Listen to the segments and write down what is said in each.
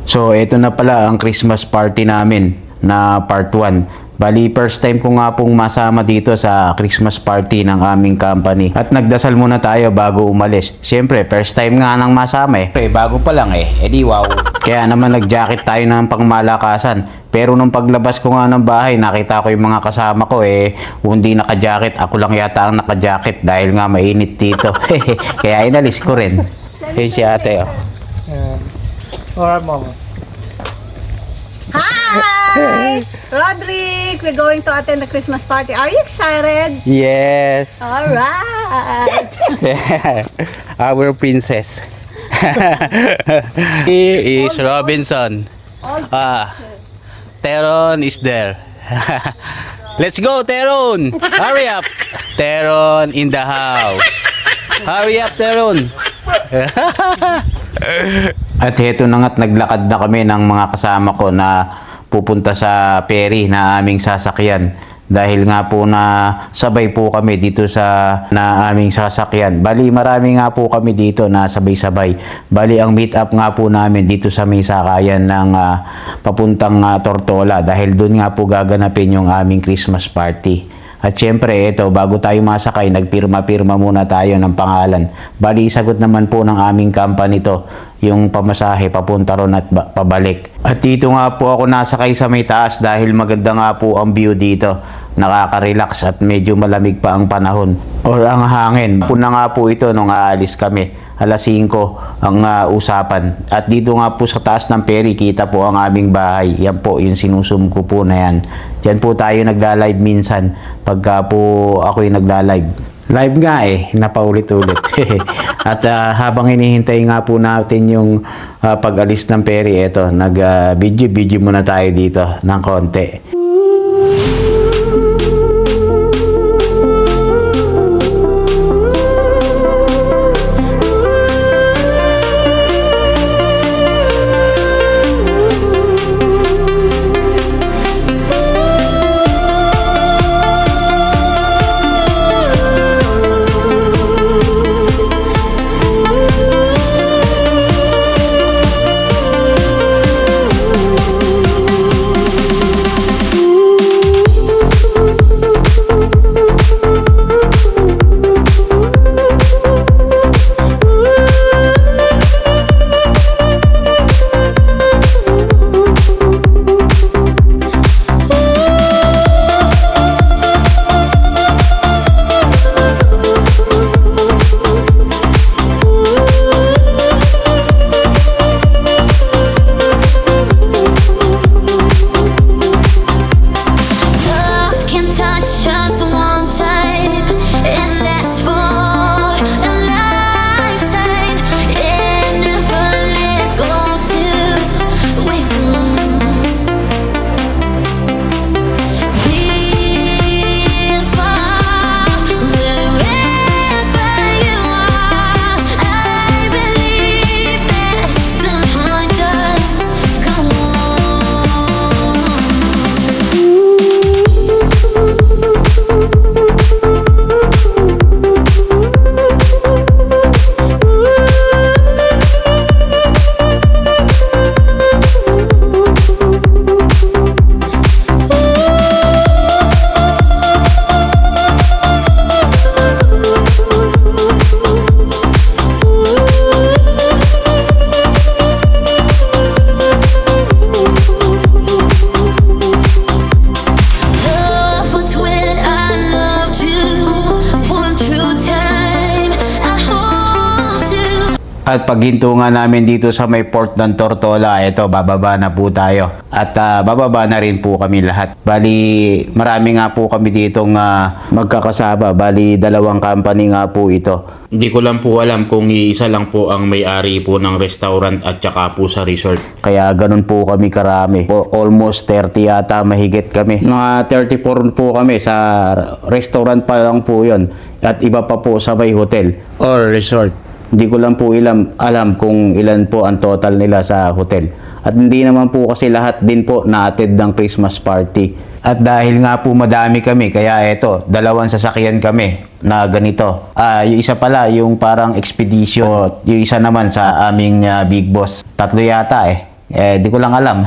So, ito na pala ang Christmas party namin na part 1. Bali, first time ko nga pong masama dito sa Christmas party ng aming company. At nagdasal muna tayo bago umalis. Siyempre, first time nga nang masama Bago pa lang edi wow. Kaya naman nag-jacket tayo ng pangmalakasan. Pero nung paglabas ko nga ng bahay, nakita ko yung mga kasama ko hindi naka-jacket. Ako lang yata ang naka-jacket dahil nga mainit dito. Kaya inalis ko rin. Yun si ate Hi! Roderick, we're going to attend the Christmas party. Are you excited? Yes! Alright! Our princess. Here is Robinson. Teron is there. Let's go, Teron! Hurry up! Teron in the house. Hurry up, Teron! At heto na nga't naglakad na kami ng mga kasama ko na pupunta sa ferry na aming sasakyan. Dahil nga po na sabay po kami dito sa aming sasakyan. Bali, marami nga po kami dito na sabay-sabay. Bali, ang meet up nga po namin dito sa may sakayan ng papuntang Tortola. Dahil doon nga po gaganapin yung aming Christmas party. At syempre, ito, bago tayo masakay, nagpirma-pirma muna tayo ng pangalan. Bali, sagot naman po ng aming company to, yung pamasahe papunta ron at pabalik. At dito nga po ako nasakay sa may taas dahil maganda nga po ang view dito. Nakaka-relax at medyo malamig pa ang panahon. Or ang hangin. Puna nga po ito nung aalis kami. Alas 5 ang usapan. At dito nga po sa taas ng ferry, kita po ang aming bahay. Yan po, yung sinusum ko po na yan. Diyan po tayo nagla-live minsan pagka po ako'y nagla-live. Live nga napaulit-ulit. At habang hinihintay nga po natin yung pag-alis ng ferry, nag-video muna tayo dito ng konti. At paghinto nga namin dito sa may port ng Tortola, bababa na po tayo. At bababa na rin po kami lahat. Bali, marami nga po kami ditong magkakasama. Bali, 2 company nga po ito. Hindi ko lang po alam kung isa lang po ang may-ari po ng restaurant at saka po sa resort. Kaya ganun po kami karami. Almost 30 yata mahigit kami. Mga 34 po kami sa restaurant pa lang po yun. At iba pa po sa may hotel or resort. Hindi ko lang po alam kung ilan po ang total nila sa hotel. At hindi naman po kasi lahat din po na-attend ng Christmas party. At dahil nga po madami kami, kaya 2 sasakyan kami. na ganito. Yung isa pala, yung parang expedition. Yung isa naman sa aming big boss. 3 yata di ko lang alam.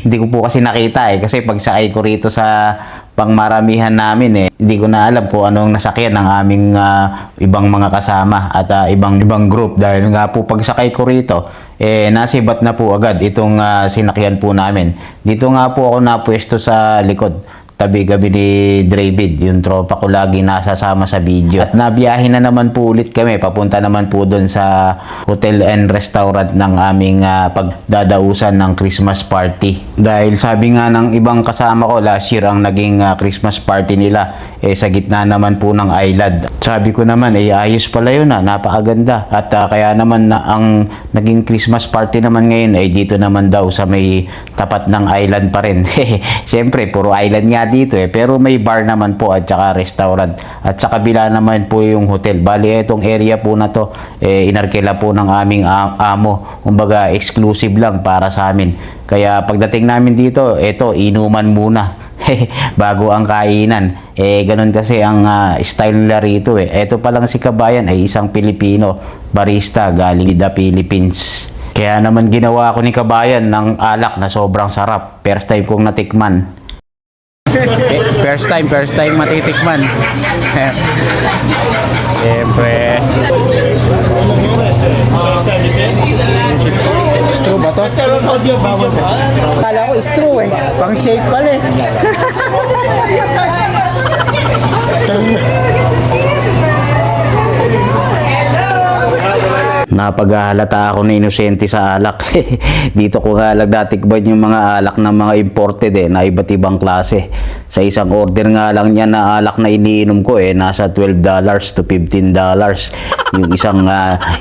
Hindi ko po kasi nakita kasi pagsakay ko rito sa pangmaramihan namin hindi ko na alam kung anong nasakyan ng aming ibang mga kasama at ibang group dahil nga po pagsakay ko rito nasibat na po agad itong sinakyan po namin. Dito nga po ako napwesto sa likod. Tabi-gabi ni David, yung tropa ko lagi nasasama sa video. At nabiyahe na naman po ulit kami, papunta naman po doon sa hotel and restaurant ng aming pagdadausan ng Christmas party. Dahil sabi nga ng ibang kasama ko, last year ang naging Christmas party nila, sa gitna naman po ng island. Sabi ko naman, ayos pala yun napakaganda. At kaya naman ang naging Christmas party naman ngayon dito naman daw sa may tapat ng island pa rin. Siyempre, puro island nga dito pero may bar naman po at saka restaurant at sa kabila naman po yung hotel. Bali itong area po na to inarkila po ng aming amo, kumbaga exclusive lang para sa amin. Kaya pagdating namin dito, inuman muna bago ang kainan. Ganun kasi ang style nila rito Ito pa lang si Kabayan ay isang Pilipino barista galing the Philippines. Kaya naman ginawa ko ni Kabayan ng alak na sobrang sarap. First time kong natikman. First time matitikman. Siyempre. Straw ba to? Kala ko straw Pang shake pala Napaghahalata ako na inosente sa alak. Dito ko nga lang natikman yung mga alak ng mga imported na iba't ibang klase. Sa isang order nga lang niya na alak na iniinom ko nasa $12 to $15. Yung isang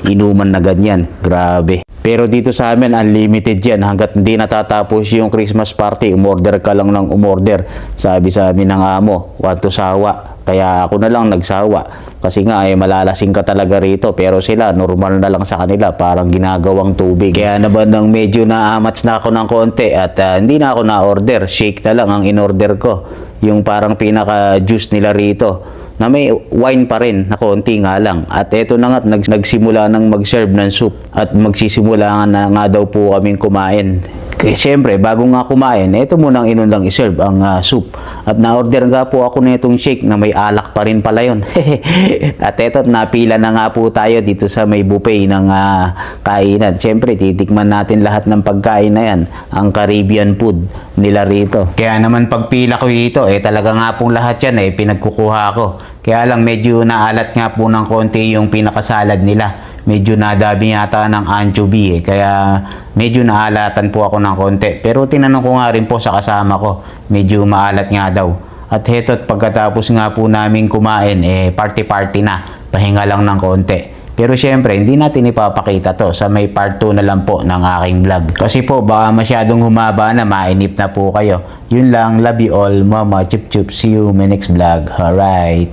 inuman na ganyan. Grabe. Pero dito sa amin, unlimited yan. Hanggat hindi natatapos yung Christmas party, umorder ka lang ng umorder. Sabi sa amin ng amo, want to sawa. Kaya ako na lang nagsawa. Kasi nga malalasing ka talaga rito. Pero sila, normal na lang sa kanila. Parang ginagawang tubig. Kaya naman nang medyo naamats na ako ng konti at hindi na ako na-order. Shake na lang ang in-order ko. Yung parang pinaka-juice nila rito. Na may wine pa rin na konti nga lang. At eto na nga, nagsimula nang mag-serve ng soup. At magsisimula na nga daw po kaming kumain. Kaya siyempre, bago nga kumain, eto munang inulang iserve ang soup. At na-order nga po ako na itong shake na may alak pa rin pala yun. At eto, napila na nga po tayo dito sa may buffet ng kainan. Siyempre, titikman natin lahat ng pagkain na yan. Ang Caribbean food nila rito. Kaya naman pagpila ko dito, talaga nga pong lahat yan pinagkukuha ko. Kaya lang medyo naalat nga po ng konti yung pinakasalad nila. Medyo nadami yata ng anchovy kaya medyo naalatan po ako ng konti. Pero tinanong ko nga rin po sa kasama ko, medyo maalat nga daw. At heto't pagkatapos nga po namin kumain, party na, pahinga lang ng konti. Pero syempre, hindi natin ipapakita to sa may part 2 na lang po ng aking vlog. Kasi po, baka masyadong humaba na, mainip na po kayo. Yun lang, love you all, mama, chup chup, see you in my next vlog. Alright.